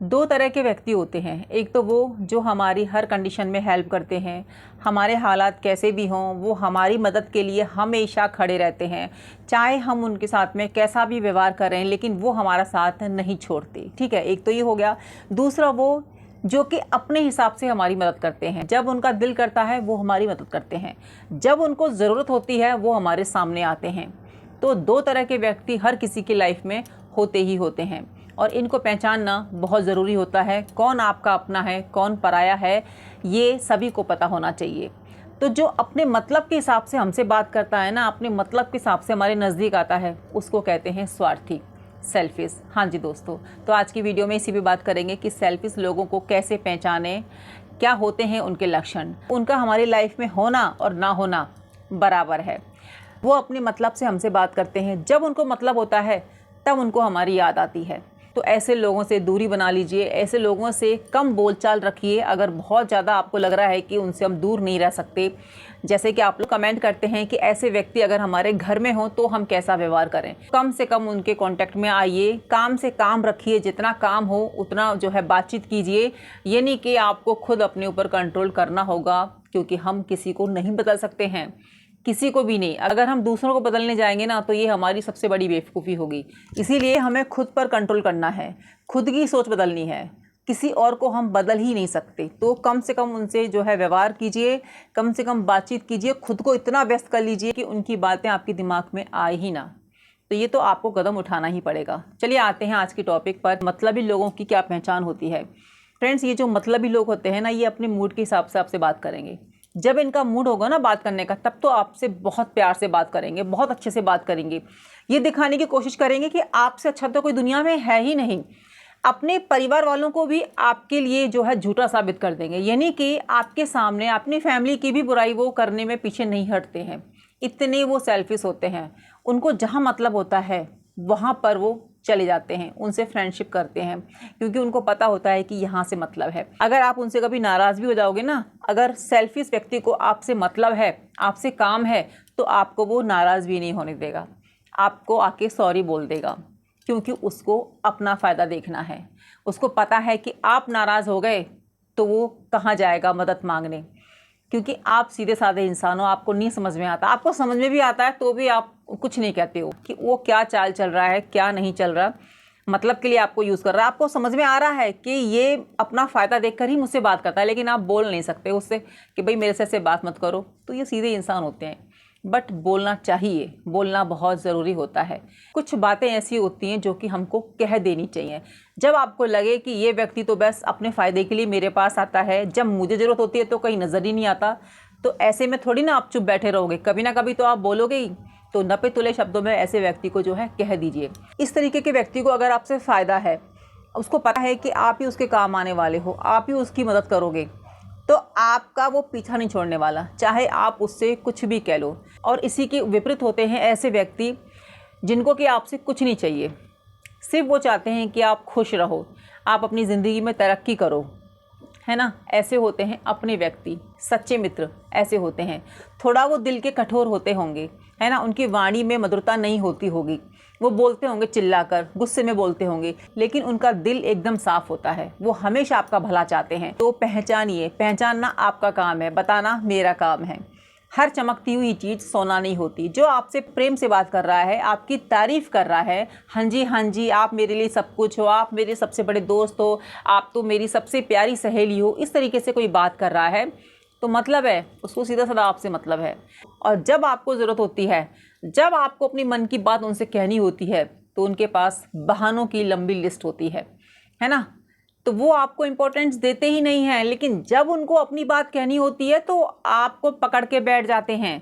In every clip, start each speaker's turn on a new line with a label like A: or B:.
A: दो तरह के व्यक्ति होते हैं। एक तो वो जो हमारी हर कंडीशन में हेल्प करते हैं, हमारे हालात कैसे भी हों वो हमारी मदद के लिए हमेशा खड़े रहते हैं, चाहे हम उनके साथ में कैसा भी व्यवहार करें लेकिन वो हमारा साथ नहीं छोड़ते। ठीक है, एक तो ये हो गया। दूसरा वो जो कि अपने हिसाब से हमारी मदद करते हैं, जब उनका दिल करता है वो हमारी मदद करते हैं, जब उनको ज़रूरत होती है वो हमारे सामने आते हैं। तो दो तरह के व्यक्ति हर किसी की लाइफ में होते ही होते हैं और इनको पहचानना बहुत ज़रूरी होता है। कौन आपका अपना है, कौन पराया है, ये सभी को पता होना चाहिए। तो जो अपने मतलब के हिसाब से हमसे बात करता है ना, अपने मतलब के हिसाब से हमारे नज़दीक आता है, उसको कहते हैं स्वार्थी, सेल्फिश। हाँ जी दोस्तों, तो आज की वीडियो में इसी पे बात करेंगे कि सेल्फिश लोगों को कैसे पहचानें, क्या होते हैं उनके लक्षण, उनका हमारी लाइफ में होना और ना होना बराबर है। वो अपने मतलब से हमसे बात करते हैं, जब उनको मतलब होता है तब उनको हमारी याद आती है। तो ऐसे लोगों से दूरी बना लीजिए, ऐसे लोगों से कम बोलचाल रखिए। अगर बहुत ज़्यादा आपको लग रहा है कि उनसे हम दूर नहीं रह सकते, जैसे कि आप लोग कमेंट करते हैं कि ऐसे व्यक्ति अगर हमारे घर में हो तो हम कैसा व्यवहार करें, कम से कम उनके कांटेक्ट में आइए, काम से काम रखिए, जितना काम हो उतना जो है बातचीत कीजिए। ये नहीं कि आपको खुद अपने ऊपर कंट्रोल करना होगा, क्योंकि हम किसी को नहीं बदल सकते हैं, किसी को भी नहीं। अगर हम दूसरों को बदलने जाएंगे ना तो ये हमारी सबसे बड़ी बेवकूफ़ी होगी। इसीलिए हमें खुद पर कंट्रोल करना है, खुद की सोच बदलनी है, किसी और को हम बदल ही नहीं सकते। तो कम से कम उनसे जो है व्यवहार कीजिए, कम से कम बातचीत कीजिए, खुद को इतना व्यस्त कर लीजिए कि उनकी बातें आपके दिमाग में आए ही ना। तो ये तो आपको कदम उठाना ही पड़ेगा। चलिए आते हैं आज के टॉपिक पर, मतलबी लोगों की क्या पहचान होती है। फ्रेंड्स, ये जो मतलबी लोग होते हैं ना, ये अपने मूड के हिसाब से आपसे बात करेंगे। जब इनका मूड होगा ना बात करने का, तब तो आपसे बहुत प्यार से बात करेंगे, बहुत अच्छे से बात करेंगे, ये दिखाने की कोशिश करेंगे कि आपसे अच्छा तो कोई दुनिया में है ही नहीं। अपने परिवार वालों को भी आपके लिए जो है झूठा साबित कर देंगे, यानी कि आपके सामने अपनी फैमिली की भी बुराई वो करने में पीछे नहीं हटते हैं। इतने वो सेल्फिश होते हैं। उनको जहाँ मतलब होता है वहाँ पर वो चले जाते हैं, उनसे फ्रेंडशिप करते हैं, क्योंकि उनको पता होता है कि यहाँ से मतलब है। अगर आप उनसे कभी नाराज़ भी हो जाओगे ना, अगर सेल्फिश व्यक्ति को आपसे मतलब है, आपसे काम है, तो आपको वो नाराज़ भी नहीं होने देगा, आपको आके सॉरी बोल देगा, क्योंकि उसको अपना फ़ायदा देखना है। उसको पता है कि आप नाराज़ हो गए तो वो कहाँ जाएगा मदद मांगने, क्योंकि आप सीधे साधे इंसान हो, आपको नहीं समझ में आता। आपको समझ में भी आता है तो भी आप कुछ नहीं कहते हो कि वो क्या चाल चल रहा है, क्या नहीं चल रहा, मतलब के लिए आपको यूज़ कर रहा है। आपको समझ में आ रहा है कि ये अपना फ़ायदा देखकर ही मुझसे बात करता है, लेकिन आप बोल नहीं सकते उससे कि भाई मेरे से ऐसे बात मत करो। तो ये सीधे इंसान होते हैं, बट बोलना चाहिए, बोलना बहुत ज़रूरी होता है। कुछ बातें ऐसी होती हैं जो कि हमको कह देनी चाहिए। जब आपको लगे कि ये व्यक्ति तो बस अपने फ़ायदे के लिए मेरे पास आता है, जब मुझे ज़रूरत होती है तो कहीं नज़र ही नहीं आता, तो ऐसे में थोड़ी ना आप चुप बैठे रहोगे, कभी ना कभी तो आप बोलोगे ही। तो नपे तुले शब्दों में ऐसे व्यक्ति को जो है कह दीजिए। इस तरीके के व्यक्ति को अगर आपसे फ़ायदा है, उसको पता है कि आप ही उसके काम आने वाले हो, आप ही उसकी मदद करोगे, तो आपका वो पीछा नहीं छोड़ने वाला, चाहे आप उससे कुछ भी कह लो। और इसी के विपरीत होते हैं ऐसे व्यक्ति जिनको कि आपसे कुछ नहीं चाहिए, सिर्फ वो चाहते हैं कि आप खुश रहो, आप अपनी ज़िंदगी में तरक्की करो, है ना। ऐसे होते हैं अपने व्यक्ति, सच्चे मित्र ऐसे होते हैं। थोड़ा वो दिल के कठोर होते होंगे, है ना, उनकी वाणी में मधुरता नहीं होती होगी, वो बोलते होंगे चिल्लाकर, गुस्से में बोलते होंगे, लेकिन उनका दिल एकदम साफ होता है, वो हमेशा आपका भला चाहते हैं। तो पहचानिए, पहचानना आपका काम है, बताना मेरा काम है। हर चमकती हुई चीज़ सोना नहीं होती। जो आपसे प्रेम से बात कर रहा है, आपकी तारीफ़ कर रहा है, हाँ जी आप मेरे लिए सब कुछ हो, आप मेरे सबसे बड़े दोस्त हो, आप तो मेरी सबसे प्यारी सहेली हो, इस तरीके से कोई बात कर रहा है तो मतलब है उसको सीधा साधा आपसे मतलब है। और जब आपको ज़रूरत होती है, जब आपको अपनी मन की बात उनसे कहनी होती है, तो उनके पास बहानों की लंबी लिस्ट होती है ना। तो वो आपको इम्पोर्टेंस देते ही नहीं हैं, लेकिन जब उनको अपनी बात कहनी होती है तो आपको पकड़ के बैठ जाते हैं।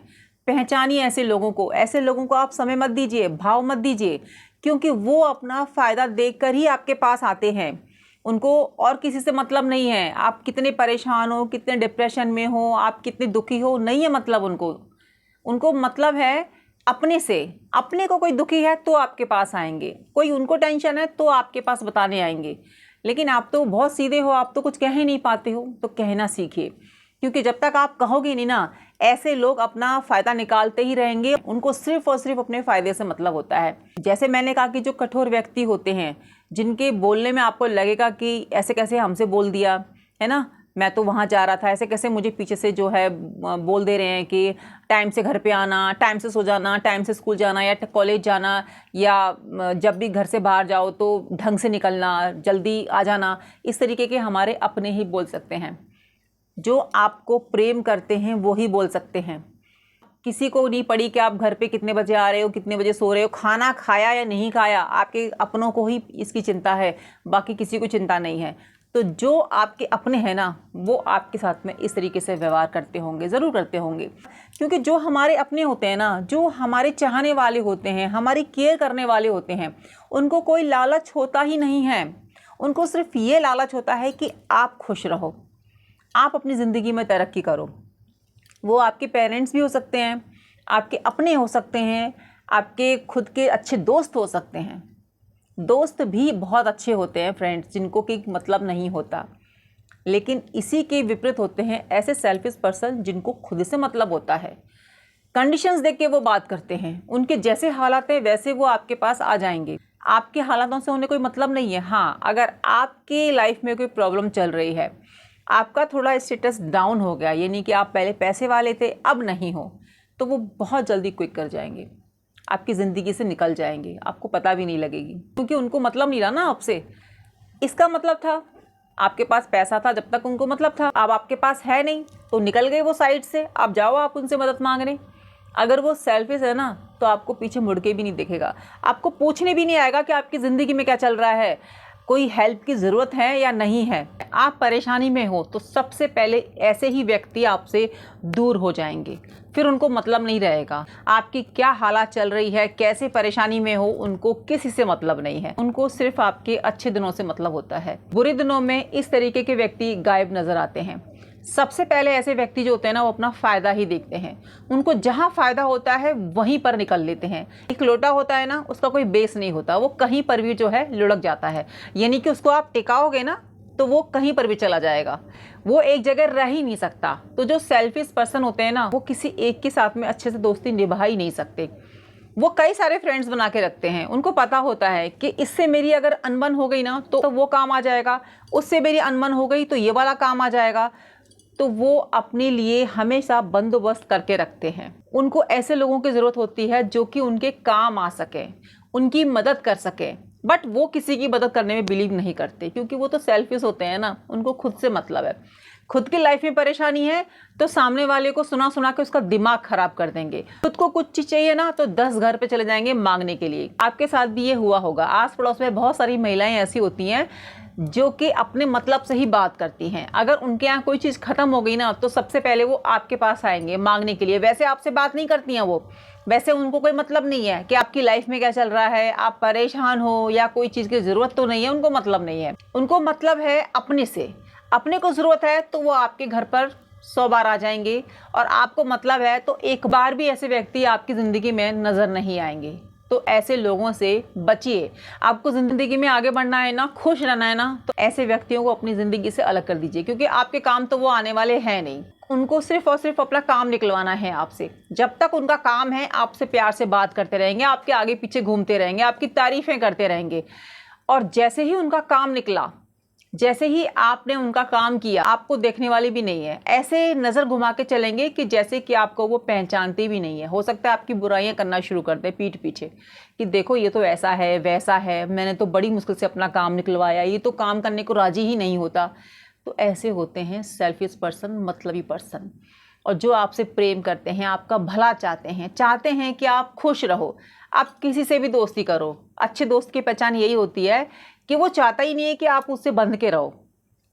A: पहचानिए ऐसे लोगों को, ऐसे लोगों को आप समय मत दीजिए, भाव मत दीजिए, क्योंकि वो अपना फ़ायदा देखकर ही आपके पास आते हैं। उनको और किसी से मतलब नहीं है, आप कितने परेशान हो, कितने डिप्रेशन में हो, आप कितने दुखी हो, नहीं है मतलब उनको मतलब है अपने से। अपने को कोई दुखी है तो आपके पास आएंगे, कोई उनको टेंशन है तो आपके पास बताने आएंगे। लेकिन आप तो बहुत सीधे हो, आप तो कुछ कह ही नहीं पाते हो, तो कहना सीखिए, क्योंकि जब तक आप कहोगे नहीं ना, ऐसे लोग अपना फ़ायदा निकालते ही रहेंगे। उनको सिर्फ और सिर्फ अपने फ़ायदे से मतलब होता है। जैसे मैंने कहा कि जो कठोर व्यक्ति होते हैं, जिनके बोलने में आपको लगेगा कि ऐसे कैसे हमसे बोल दिया, है ना, मैं तो वहाँ जा रहा था, ऐसे कैसे मुझे पीछे से जो है बोल दे रहे हैं कि टाइम से घर पे आना, टाइम से सो जाना, टाइम से स्कूल जाना या कॉलेज जाना, या जब भी घर से बाहर जाओ तो ढंग से निकलना, जल्दी आ जाना। इस तरीके के हमारे अपने ही बोल सकते हैं। जो आपको प्रेम करते हैं वो ही बोल सकते हैं। किसी को नहीं पड़ी कि आप घर पे कितने बजे आ रहे हो, कितने बजे सो रहे हो, खाना खाया या नहीं खाया, आपके अपनों को ही इसकी चिंता है, बाकी किसी को चिंता नहीं है। तो जो आपके अपने हैं ना, वो आपके साथ में इस तरीके से व्यवहार करते होंगे, ज़रूर करते होंगे। क्योंकि जो हमारे अपने होते हैं ना, जो हमारे चाहने वाले होते हैं, हमारी केयर करने वाले होते हैं, उनको कोई लालच होता ही नहीं है। उनको सिर्फ ये लालच होता है कि आप खुश रहो, आप अपनी ज़िंदगी में तरक्की करो। वो आपके पेरेंट्स भी हो सकते हैं, आपके अपने हो सकते हैं, आपके खुद के अच्छे दोस्त हो सकते हैं। दोस्त भी बहुत अच्छे होते हैं फ्रेंड्स, जिनको कि मतलब नहीं होता। लेकिन इसी के विपरीत होते हैं ऐसे सेल्फिश पर्सन जिनको खुद से मतलब होता है। कंडीशंस देख के वो बात करते हैं, उनके जैसे हालात हैं वैसे वो आपके पास आ जाएंगे। आपके हालातों से उन्हें कोई मतलब नहीं है। हाँ, अगर आपकी लाइफ में कोई प्रॉब्लम चल रही है, आपका थोड़ा स्टेटस डाउन हो गया, यानी कि आप पहले पैसे वाले थे अब नहीं हो, तो वो बहुत जल्दी क्विक कर जाएंगे, आपकी ज़िंदगी से निकल जाएंगे, आपको पता भी नहीं लगेगी, क्योंकि उनको मतलब नहीं रहा ना आपसे। इसका मतलब था आपके पास पैसा था जब तक उनको मतलब था, अब आपके पास है नहीं तो निकल गए वो साइड से। अब जाओ आप उनसे मदद मांगने। अगर वो सेल्फिश है ना, तो आपको पीछे मुड़ के भी नहीं देखेगा, आपको पूछने भी नहीं आएगा कि आपकी ज़िंदगी में क्या चल रहा है, कोई हेल्प की ज़रूरत है या नहीं है। आप परेशानी में हो तो सबसे पहले ऐसे ही व्यक्ति आपसे दूर हो जाएंगे, फिर उनको मतलब नहीं रहेगा आपकी क्या हालात चल रही है, कैसे परेशानी में हो, उनको किसी से मतलब नहीं है। उनको सिर्फ आपके अच्छे दिनों से मतलब होता है। बुरे दिनों में इस तरीके के व्यक्ति गायब नज़र आते हैं। सबसे पहले ऐसे व्यक्ति जो होते हैं ना, वो अपना फ़ायदा ही देखते हैं। उनको जहाँ फ़ायदा होता है वहीं पर निकल लेते हैं। एक लोटा होता है ना, उसका कोई बेस नहीं होता, वो कहीं पर भी जो है लुढ़क जाता है, यानी कि उसको आप टिकाओगे ना तो वो कहीं पर भी चला जाएगा, वो एक जगह रह ही नहीं सकता। तो जो सेल्फिश पर्सन होते हैं ना, वो किसी एक के साथ में अच्छे से दोस्ती निभा ही नहीं सकते। वो कई सारे फ्रेंड्स बना के रखते हैं। उनको पता होता है कि इससे मेरी अगर अनबन हो गई ना तो वो काम आ जाएगा, उससे मेरी अनबन हो गई तो ये वाला काम आ जाएगा। तो वो अपने लिए हमेशा बंदोबस्त करके रखते हैं। उनको ऐसे लोगों की ज़रूरत होती है जो कि उनके काम आ सके, उनकी मदद कर सके। बट वो किसी की मदद करने में बिलीव नहीं करते, क्योंकि वो तो सेल्फिश होते हैं ना, उनको खुद से मतलब है। खुद की लाइफ में परेशानी है तो सामने वाले को सुना सुना के उसका दिमाग खराब कर देंगे। खुद को कुछ चीज़ चाहिए ना तो 10 घर पे चले जाएंगे मांगने के लिए। आपके साथ भी ये हुआ होगा। आस पड़ोस में बहुत सारी महिलाएं ऐसी होती हैं जो कि अपने मतलब से ही बात करती हैं। अगर उनके यहाँ कोई चीज़ ख़त्म हो गई ना तो सबसे पहले वो आपके पास आएंगे मांगने के लिए। वैसे आपसे बात नहीं करती हैं वो, वैसे उनको कोई मतलब नहीं है कि आपकी लाइफ में क्या चल रहा है, आप परेशान हो या कोई चीज़ की ज़रूरत तो नहीं है, उनको मतलब नहीं है। उनको मतलब है अपने से। अपने को ज़रूरत है तो वो आपके घर पर 100 बार आ जाएंगे, और आपको मतलब है तो एक बार भी ऐसे व्यक्ति आपकी ज़िंदगी में नज़र नहीं आएंगे। तो ऐसे लोगों से बचिए। आपको ज़िंदगी में आगे बढ़ना है ना, खुश रहना है ना, तो ऐसे व्यक्तियों को अपनी ज़िंदगी से अलग कर दीजिए, क्योंकि आपके काम तो वो आने वाले हैं नहीं। उनको सिर्फ और सिर्फ अपना काम निकलवाना है आपसे। जब तक उनका काम है आपसे प्यार से बात करते रहेंगे, आपके आगे पीछे घूमते रहेंगे, आपकी तारीफ़ें करते रहेंगे। और जैसे ही उनका काम निकला, जैसे ही आपने उनका काम किया, आपको देखने वाली भी नहीं है। ऐसे नज़र घुमा के चलेंगे कि जैसे कि आपको वो पहचानते भी नहीं है। हो सकता है आपकी बुराइयां करना शुरू कर दे पीठ पीछे कि देखो ये तो ऐसा है वैसा है, मैंने तो बड़ी मुश्किल से अपना काम निकलवाया, ये तो काम करने को राजी ही नहीं होता। तो ऐसे होते हैं सेल्फिश पर्सन, मतलबी पर्सन। और जो आपसे प्रेम करते हैं, आपका भला चाहते हैं कि आप खुश रहो। आप किसी से भी दोस्ती करो, अच्छे दोस्त की पहचान यही होती है कि वो चाहता ही नहीं है कि आप उससे बंध के रहो,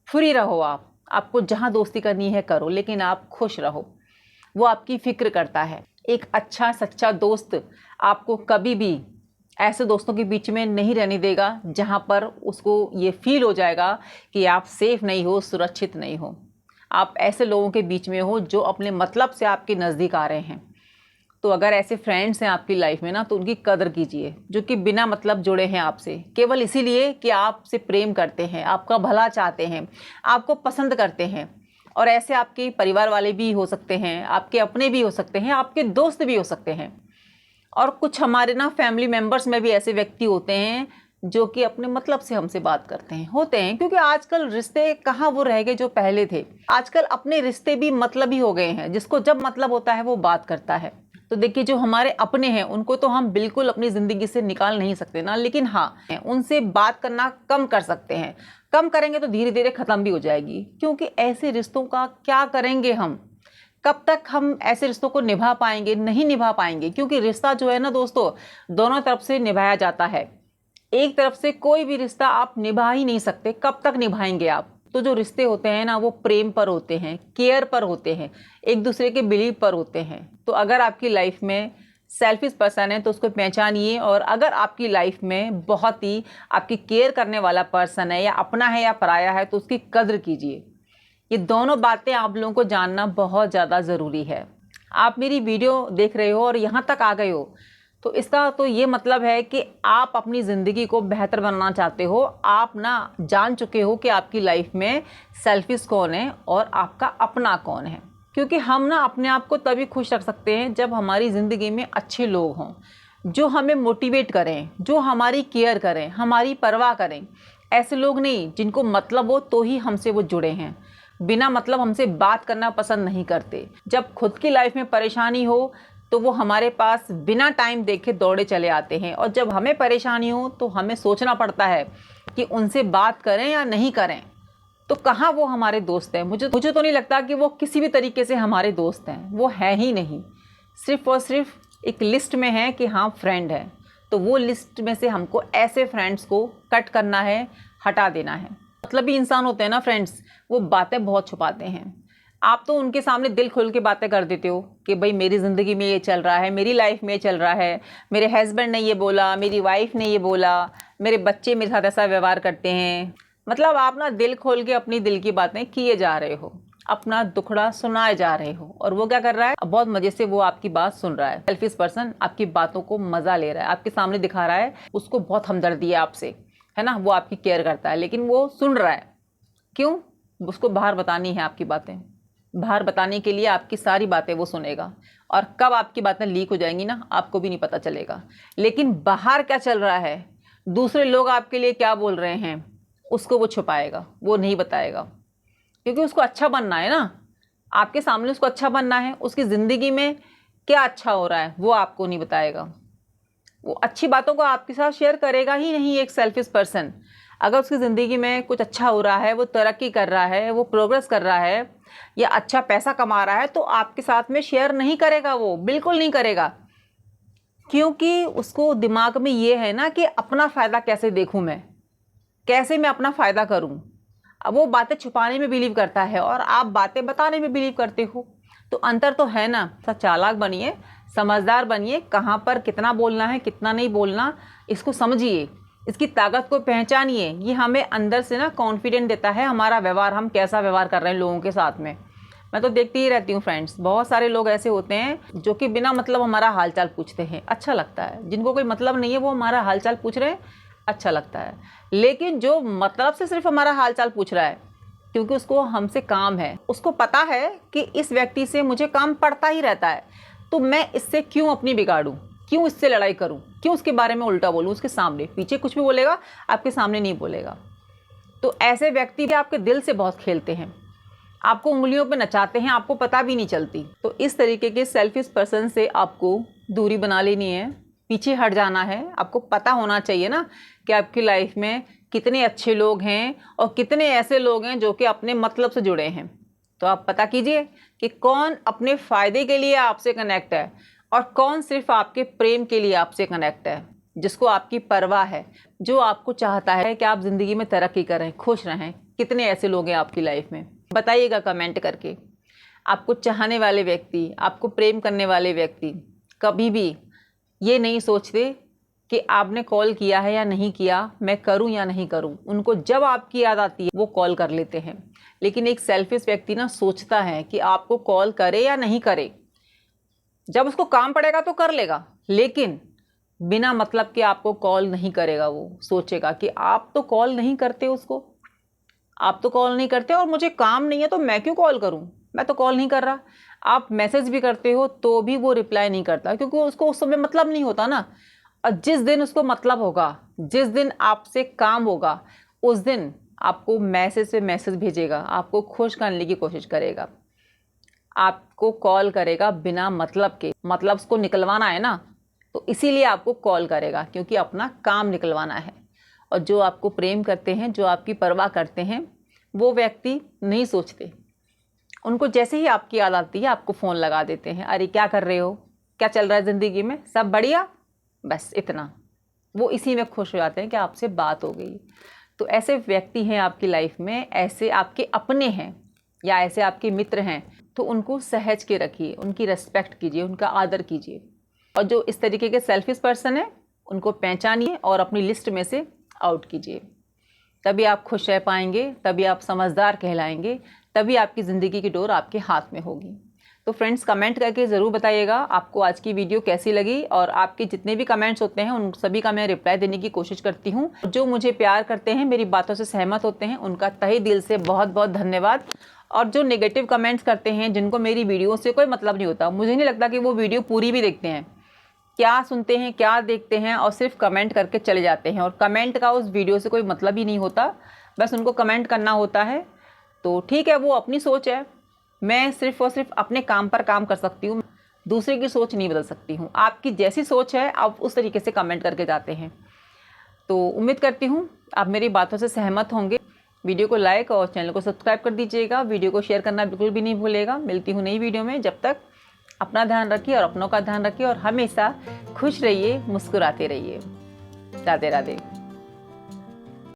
A: फ्री रहो। आपको जहाँ दोस्ती करनी है करो, लेकिन आप खुश रहो। वो आपकी फ़िक्र करता है। एक अच्छा सच्चा दोस्त आपको कभी भी ऐसे दोस्तों के बीच में नहीं रहने देगा जहाँ पर उसको ये फील हो जाएगा कि आप सेफ़ नहीं हो, सुरक्षित नहीं हो। आप ऐसे लोगों के बीच में हो जो अपने मतलब से आपके नज़दीक आ रहे हैं। तो अगर ऐसे फ्रेंड्स हैं आपकी लाइफ में ना, तो उनकी कदर कीजिए, जो कि बिना मतलब जुड़े हैं आपसे, केवल इसीलिए कि आपसे प्रेम करते हैं, आपका भला चाहते हैं, आपको पसंद करते हैं। और ऐसे आपके परिवार वाले भी हो सकते हैं, आपके अपने भी हो सकते हैं, आपके दोस्त भी हो सकते हैं। और कुछ हमारे ना फैमिली मेम्बर्स में भी ऐसे व्यक्ति होते हैं जो कि अपने मतलब से हमसे बात करते हैं, होते हैं, क्योंकि आजकल रिश्ते कहाँ वो रह गए जो पहले थे। आजकल अपने रिश्ते भी मतलबी हो गए हैं, जिसको जब मतलब होता है वो बात करता है। तो देखिए, जो हमारे अपने हैं उनको तो हम बिल्कुल अपनी ज़िंदगी से निकाल नहीं सकते ना, लेकिन हाँ, उनसे बात करना कम कर सकते हैं। कम करेंगे तो धीरे धीरे ख़त्म भी हो जाएगी, क्योंकि ऐसे रिश्तों का क्या करेंगे हम? कब तक हम ऐसे रिश्तों को निभा पाएंगे? नहीं निभा पाएंगे, क्योंकि रिश्ता जो है ना दोस्तों, दोनों तरफ से निभाया जाता है। एक तरफ से कोई भी रिश्ता आप निभा ही नहीं सकते। कब तक निभाएंगे आप? तो जो रिश्ते होते हैं ना, वो प्रेम पर होते हैं, केयर पर होते हैं, एक दूसरे के बिलीव पर होते हैं। तो अगर आपकी लाइफ में सेल्फिश पर्सन है तो उसको पहचानिए, और अगर आपकी लाइफ में बहुत ही आपकी केयर करने वाला पर्सन है, या अपना है या पराया है, तो उसकी कद्र कीजिए। ये दोनों बातें आप लोगों को जानना बहुत ज़्यादा ज़रूरी है। आप मेरी वीडियो देख रहे हो और यहाँ तक आ गए हो, तो इसका तो ये मतलब है कि आप अपनी ज़िंदगी को बेहतर बनाना चाहते हो। आप ना जान चुके हो कि आपकी लाइफ में सेल्फिश कौन है और आपका अपना कौन है। क्योंकि हम ना अपने आप को तभी खुश रख सकते हैं जब हमारी ज़िंदगी में अच्छे लोग हों, जो हमें मोटिवेट करें, जो हमारी केयर करें, हमारी परवाह करें। ऐसे लोग नहीं जिनको मतलब हो तो ही हमसे वो जुड़े हैं, बिना मतलब हमसे बात करना पसंद नहीं करते। जब खुद की लाइफ में परेशानी हो तो वो हमारे पास बिना टाइम देखे दौड़े चले आते हैं, और जब हमें परेशानी हो तो हमें सोचना पड़ता है कि उनसे बात करें या नहीं करें। तो कहाँ वो हमारे दोस्त हैं? मुझे तो नहीं लगता कि वो किसी भी तरीके से हमारे दोस्त हैं। वो हैं ही नहीं, सिर्फ और सिर्फ एक लिस्ट में है कि हाँ फ्रेंड है। तो वो लिस्ट में से हमको ऐसे फ्रेंड्स को कट करना है, हटा देना है। मतलब भी इंसान होते हैं ना फ्रेंड्स, वो बातें बहुत छुपाते हैं। आप तो उनके सामने दिल खोल के बातें कर देते हो कि भाई मेरी ज़िंदगी में ये चल रहा है, मेरी लाइफ में ये चल रहा है, मेरे हस्बैंड ने ये बोला, मेरी वाइफ ने ये बोला, मेरे बच्चे मेरे साथ ऐसा व्यवहार करते हैं। मतलब आप ना दिल खोल के अपनी दिल की बातें किए जा रहे हो, अपना दुखड़ा सुनाए जा रहे हो, और वो क्या कर रहा है? बहुत मज़े से वो आपकी बात सुन रहा है। सेल्फिश पर्सन आपकी बातों को मज़ा ले रहा है, आपके सामने दिखा रहा है उसको बहुत हमदर्दी है आपसे, है ना, वो आपकी केयर करता है, लेकिन वो सुन रहा है। क्यों? उसको बाहर बतानी है आपकी बातें। बाहर बताने के लिए आपकी सारी बातें वो सुनेगा, और कब आपकी बातें लीक हो जाएंगी ना, आपको भी नहीं पता चलेगा। लेकिन बाहर क्या चल रहा है, दूसरे लोग आपके लिए क्या बोल रहे हैं, उसको वो छुपाएगा, वो नहीं बताएगा, क्योंकि उसको अच्छा बनना है ना। आपके सामने उसको अच्छा बनना है, उसकी ज़िंदगी में क्या अच्छा हो रहा है वो आपको नहीं बताएगा। वो अच्छी बातों को आपके साथ शेयर करेगा ही नहीं। एक सेल्फिश पर्सन, अगर उसकी ज़िंदगी में कुछ अच्छा हो रहा है, वो तरक्की कर रहा है, वो प्रोग्रेस कर रहा है, या अच्छा पैसा कमा रहा है, तो आपके साथ में शेयर नहीं करेगा, वो बिल्कुल नहीं करेगा। क्योंकि उसको दिमाग में ये है ना कि अपना फ़ायदा कैसे देखूं मैं, कैसे मैं अपना फ़ायदा करूं। अब वो बातें छुपाने में बिलीव करता है और आप बातें बताने में बिलीव करते हो। तो अंतर तो है ना। चालाक बनिए, समझदार बनिए, कहाँ पर कितना बोलना है कितना नहीं बोलना, इसको समझिए, इसकी ताकत को पहचानिए। ये हमें अंदर से ना कॉन्फिडेंट देता है, हमारा व्यवहार, हम कैसा व्यवहार कर रहे हैं लोगों के साथ में। मैं तो देखती ही रहती हूँ फ्रेंड्स, बहुत सारे लोग ऐसे होते हैं जो कि बिना मतलब हमारा हालचाल पूछते हैं, अच्छा लगता है। जिनको कोई मतलब नहीं है वो हमारा हालचाल पूछ रहे हैं, अच्छा लगता है। लेकिन जो मतलब से सिर्फ हमारा हालचाल पूछ रहा है, क्योंकि उसको हमसे काम है, उसको पता है कि इस व्यक्ति से मुझे काम पड़ता ही रहता है, तो मैं इससे क्यों अपनी बिगाड़ूं, क्यों इससे लड़ाई करूं, क्यों उसके बारे में उल्टा बोलूं। उसके सामने पीछे कुछ भी बोलेगा, आपके सामने नहीं बोलेगा। तो ऐसे व्यक्ति भी आपके दिल से बहुत खेलते हैं, आपको उंगलियों पे नचाते हैं, आपको पता भी नहीं चलती। तो इस तरीके के सेल्फिश पर्सन से आपको दूरी बना लेनी है, पीछे हट जाना है। आपको पता होना चाहिए ना कि आपकी लाइफ में कितने अच्छे लोग हैं और कितने ऐसे लोग हैं जो कि अपने मतलब से जुड़े हैं। तो आप पता कीजिए कि कौन अपने फ़ायदे के लिए आपसे कनेक्ट है और कौन सिर्फ आपके प्रेम के लिए आपसे कनेक्ट है, जिसको आपकी परवाह है, जो आपको चाहता है कि आप ज़िंदगी में तरक्की करें, खुश रहें। कितने ऐसे लोग हैं आपकी लाइफ में, बताइएगा कमेंट करके। आपको चाहने वाले व्यक्ति, आपको प्रेम करने वाले व्यक्ति कभी भी ये नहीं सोचते कि आपने कॉल किया है या नहीं किया, मैं करूं या नहीं करूं। उनको जब आपकी याद आती है वो कॉल कर लेते हैं। लेकिन एक सेल्फिश व्यक्ति ना सोचता है कि आपको कॉल करे या नहीं करे, जब उसको काम पड़ेगा तो कर लेगा, लेकिन बिना मतलब के आपको कॉल नहीं करेगा। वो सोचेगा कि आप तो कॉल नहीं करते उसको, आप तो कॉल नहीं करते और मुझे काम नहीं है तो मैं क्यों कॉल करूं, मैं तो कॉल नहीं कर रहा। आप मैसेज भी करते हो तो भी वो रिप्लाई नहीं करता, क्योंकि उसको उस समय मतलब नहीं होता ना। और जिस दिन उसको मतलब होगा, जिस दिन आपसे काम होगा, उस दिन आपको मैसेज पे मैसेज भेजेगा, आपको खुश करने की कोशिश करेगा, आपको कॉल करेगा बिना मतलब के। मतलब उसको निकलवाना है ना, तो इसीलिए आपको कॉल करेगा, क्योंकि अपना काम निकलवाना है। और जो आपको प्रेम करते हैं, जो आपकी परवाह करते हैं, वो व्यक्ति नहीं सोचते। उनको जैसे ही आपकी याद आती है आपको फ़ोन लगा देते हैं, अरे क्या कर रहे हो, क्या चल रहा है ज़िंदगी में, सब बढ़िया, बस इतना। वो इसी में खुश हो जाते हैं कि आपसे बात हो गई। तो ऐसे व्यक्ति हैं आपकी लाइफ में, ऐसे आपके अपने हैं या ऐसे आपके मित्र हैं, तो उनको सहज के रखिए, उनकी रिस्पेक्ट कीजिए, उनका आदर कीजिए। और जो इस तरीके के सेल्फिश पर्सन है उनको पहचानिए और अपनी लिस्ट में से आउट कीजिए। तभी आप खुश रह पाएंगे, तभी आप समझदार कहलाएंगे, तभी आपकी ज़िंदगी की डोर आपके हाथ में होगी। तो फ्रेंड्स, कमेंट करके ज़रूर बताइएगा आपको आज की वीडियो कैसी लगी, और आपके जितने भी कमेंट्स होते हैं उन सभी का मैं रिप्लाई देने की कोशिश करती हूँ। जो मुझे प्यार करते हैं, मेरी बातों से सहमत होते हैं, उनका तहे दिल से बहुत बहुत धन्यवाद। और जो नेगेटिव कमेंट्स करते हैं, जिनको मेरी वीडियो से कोई मतलब नहीं होता, मुझे नहीं लगता कि वो वीडियो पूरी भी देखते हैं, क्या सुनते हैं, क्या देखते हैं, और सिर्फ कमेंट करके चले जाते हैं। और कमेंट का उस वीडियो से कोई मतलब ही नहीं होता, बस उनको कमेंट करना होता है। तो ठीक है, वो अपनी सोच है, मैं सिर्फ और सिर्फ अपने काम पर काम कर सकती हूँ, दूसरे की सोच नहीं बदल सकती हूँ। आपकी जैसी सोच है आप उस तरीके से कमेंट करके जाते हैं। तो उम्मीद करती हूँ आप मेरी बातों से सहमत होंगे। वीडियो को लाइक और चैनल को सब्सक्राइब कर दीजिएगा, वीडियो को शेयर करना बिल्कुल भी नहीं भूलेगा। मिलती हूँ नई वीडियो में, जब तक अपना ध्यान रखिए और अपनों का ध्यान रखिए, और हमेशा खुश रहिए, मुस्कुराते रहिए। राधे राधे।